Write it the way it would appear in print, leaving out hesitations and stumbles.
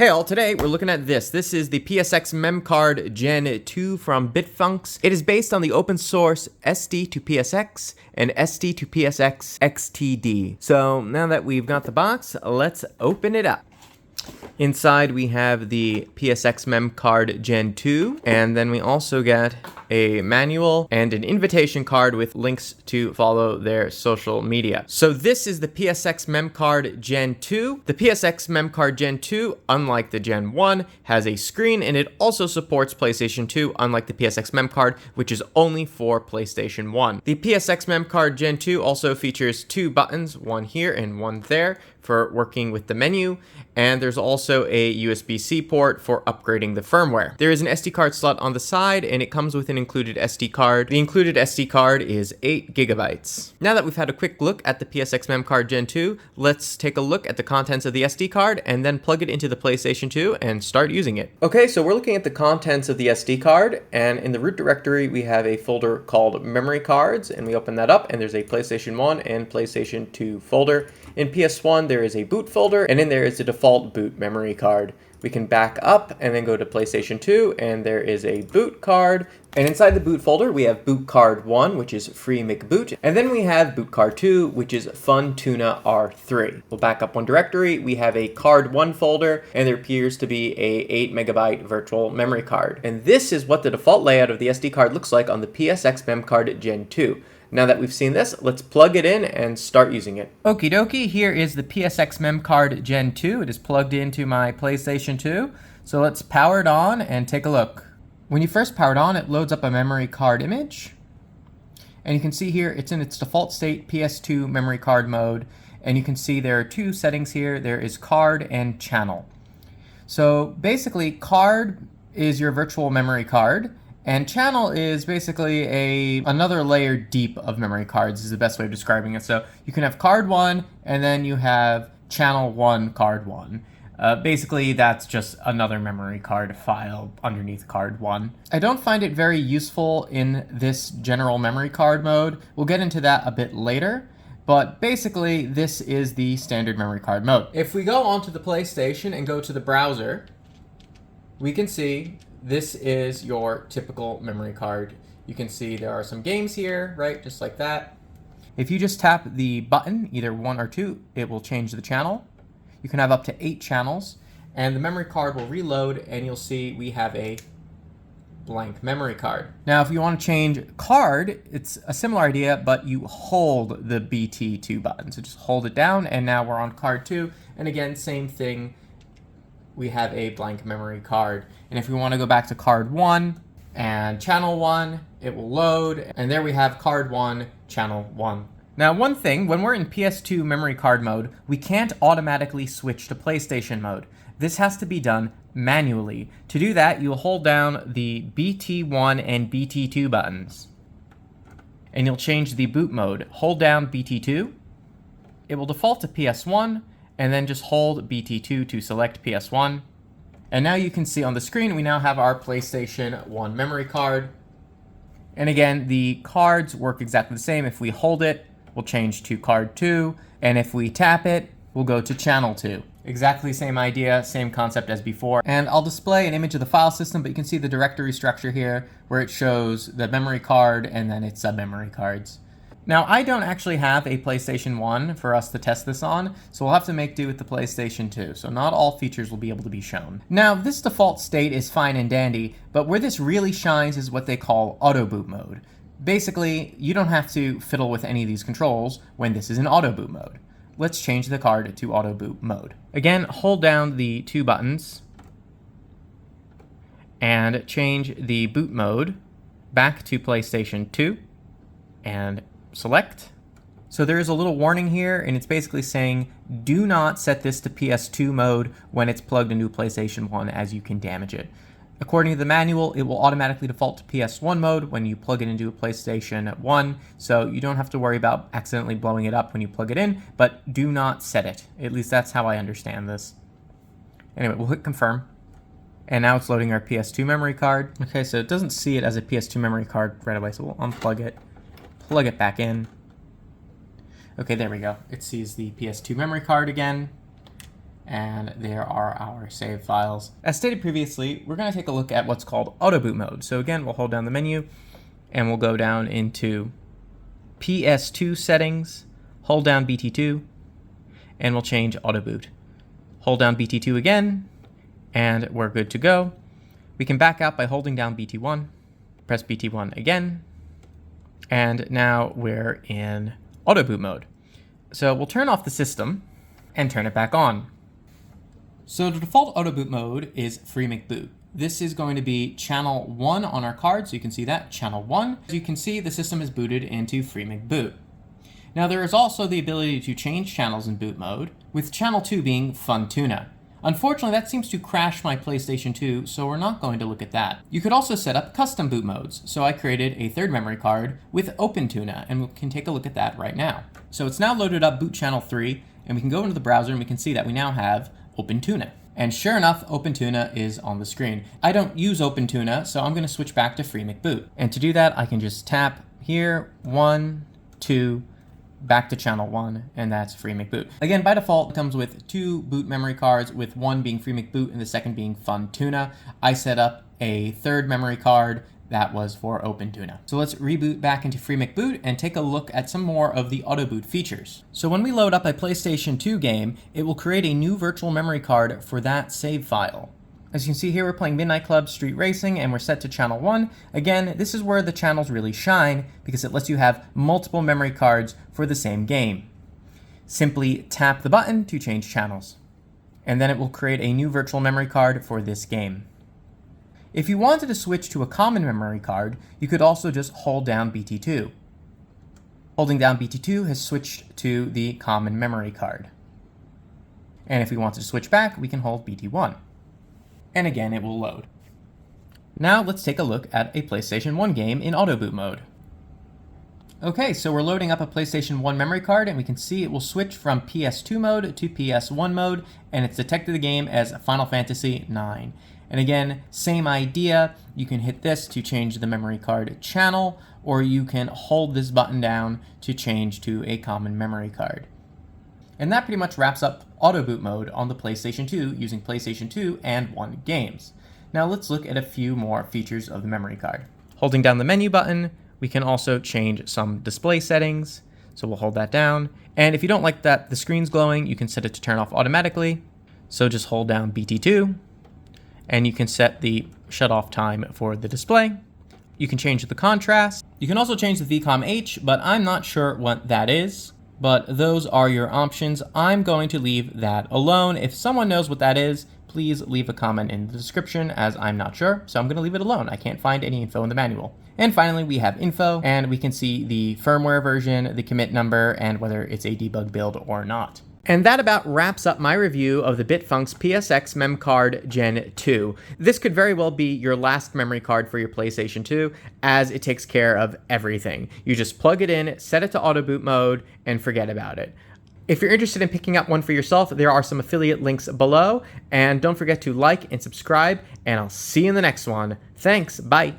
Hey all, today we're looking at this. This is the PSxMemCard Gen2 from Bitfunx. It is based on the open source SD to PSX and SD to PSX XTD. So now that we've got the box, let's open it up. Inside we have the PSxMemCard Gen2, and then we also get a manual and an invitation card with links to follow their social media. So this is the PSxMemCard Gen2. The PSxMemCard Gen2, unlike the Gen 1, has a screen, and it also supports PlayStation 2, unlike the PSxMemCard, which is only for PlayStation 1. The PSxMemCard Gen2 also features two buttons, one here and one there, for working with the menu, and there's also a USB-C port for upgrading the firmware. There is an SD card slot on the side, and it comes with an included SD card. The included SD card is 8 gigabytes. Now that we've had a quick look at the PSxMemCard Gen 2, let's take a look at the contents of the SD card and then plug it into the PlayStation 2 and start using it. Okay, so we're looking at the contents of the SD card, and in the root directory we have a folder called Memory Cards, and we open that up and there's a PlayStation 1 and PlayStation 2 folder. In PS1 there is a boot folder, and in there is the default boot memory card. We can back up and then go to PlayStation 2, and there is a boot card. And inside the boot folder, we have boot card 1, which is free McBoot. And then we have boot card 2, which is FunTuna R3. We'll back up one directory. We have a card 1 folder, and there appears to be a 8 megabyte virtual memory card. And this is what the default layout of the SD card looks like on the PSxMemCard Gen 2. Now that we've seen this, let's plug it in and start using it. Okie dokie, here is the PSxMemCard Gen 2. It is plugged into my PlayStation 2. So let's power it on and take a look. When you first power it on, it loads up a memory card image. And you can see here, it's in its default state, PS2 memory card mode. And you can see there are two settings here. There is card and channel. So basically, card is your virtual memory card. And channel is basically another layer deep of memory cards is the best way of describing it. So you can have card 1, and then you have channel 1, card 1. Basically, that's just another memory card file underneath card 1. I don't find it very useful in this general memory card mode. We'll get into that a bit later. But basically, this is the standard memory card mode. If we go onto the PlayStation and go to the browser, we can see this is your typical memory card. You can see there are some games here, right? Just like that. If you just tap the button, either 1 or 2, it will change the channel. You can have up to 8 channels, and the memory card will reload, and you'll see we have a blank memory card. Now, if you want to change card, it's a similar idea, but you hold the BT2 button. So just hold it down, and now we're on card 2. And again, same thing. We have a blank memory card. And if we want to go back to card 1 and channel 1, it will load. And there we have card 1, channel 1. Now, one thing, when we're in PS2 memory card mode, we can't automatically switch to PlayStation mode. This has to be done manually. To do that, you'll hold down the BT1 and BT2 buttons. And you'll change the boot mode. Hold down BT2. It will default to PS1. And then just hold BT2 to select PS1. And now you can see on the screen, we now have our PlayStation 1 memory card. And again, the cards work exactly the same. If we hold it, we'll change to card 2. And if we tap it, we'll go to channel 2. Exactly same idea, same concept as before. And I'll display an image of the file system, but you can see the directory structure here, where it shows the memory card and then its sub-memory cards. Now, I don't actually have a PlayStation 1 for us to test this on, so we'll have to make do with the PlayStation 2, so not all features will be able to be shown. Now, this default state is fine and dandy, but where this really shines is what they call Autoboot mode. Basically, you don't have to fiddle with any of these controls when this is in Autoboot mode. Let's change the card to Autoboot mode. Again, hold down the 2 buttons and change the boot mode back to PlayStation 2 and select. So there is a little warning here, and it's basically saying do not set this to PS2 mode when it's plugged into PlayStation 1, as you can damage it. According to the manual, it will automatically default to PS1 mode when you plug it into a PlayStation 1, so you don't have to worry about accidentally blowing it up when you plug it in, but do not set it. At least that's how I understand this. Anyway, we'll hit confirm. And now it's loading our PS2 memory card. Okay, so it doesn't see it as a PS2 memory card right away, so we'll unplug it. Plug it back in. Okay, there we go. It sees the PS2 memory card again. and there are our save files. As stated previously, we're going to take a look at what's called Autoboot mode. So again, we'll hold down the menu and we'll go down into PS2 settings, hold down BT2, and we'll change Autoboot. Hold down BT2 again, and we're good to go. We can back out by holding down BT1, press BT1 again, and now we're in Autoboot mode. So we'll turn off the system and turn it back on. So the default Autoboot mode is free McBoot. This is going to be channel 1 on our card, so you can see that, channel 1. As you can see, the system is booted into free McBoot. Now there is also the ability to change channels in boot mode, with channel 2 being FunTuna. Unfortunately, that seems to crash my PlayStation 2, so we're not going to look at that. You could also set up custom boot modes, so I created a third memory card with OpenTuna, and we can take a look at that right now. So it's now loaded up boot channel 3, and we can go into the browser and we can see that we now have OpenTuna. And sure enough, OpenTuna is on the screen. I don't use OpenTuna, so I'm going to switch back to free McBoot. And to do that, I can just tap here, 1, 2, back to channel 1, and that's free McBoot. Again, by default, it comes with 2 boot memory cards, with one being free McBoot and the second being FunTuna. I set up a third memory card that was for OpenTuna. So let's reboot back into free McBoot and take a look at some more of the Autoboot features. So when we load up a PlayStation 2 game, it will create a new virtual memory card for that save file. As you can see here, we're playing Midnight Club Street Racing and we're set to channel 1. Again, this is where the channels really shine because it lets you have multiple memory cards for the same game. Simply tap the button to change channels, and then it will create a new virtual memory card for this game. If you wanted to switch to a common memory card, you could also just hold down BT2. Holding down BT2 has switched to the common memory card. And if we want to switch back, we can hold BT1. And again, it will load. Now let's take a look at a PlayStation 1 game in Autoboot mode. Okay, so we're loading up a PlayStation 1 memory card, and we can see it will switch from PS2 mode to PS1 mode, and it's detected the game as Final Fantasy IX. And again, same idea, you can hit this to change the memory card channel, or you can hold this button down to change to a common memory card. And that pretty much wraps up Autoboot mode on the PlayStation 2 using PlayStation 2 and 1 games. Now let's look at a few more features of the memory card. Holding down the menu button, we can also change some display settings. So we'll hold that down. And if you don't like that the screen's glowing, you can set it to turn off automatically. So just hold down BT2, and you can set the shut off time for the display. You can change the contrast. You can also change the VCOM H, but I'm not sure what that is. But those are your options. I'm going to leave that alone. If someone knows what that is, please leave a comment in the description, as I'm not sure. So I'm going to leave it alone. I can't find any info in the manual. And finally, we have info, and we can see the firmware version, the commit number, and whether it's a debug build or not. And that about wraps up my review of the Bitfunx PSxMemCard Gen 2. This could very well be your last memory card for your PlayStation 2, as it takes care of everything. You just plug it in, set it to Autoboot mode, and forget about it. If you're interested in picking up one for yourself, there are some affiliate links below, and don't forget to like and subscribe, and I'll see you in the next one. Thanks, bye!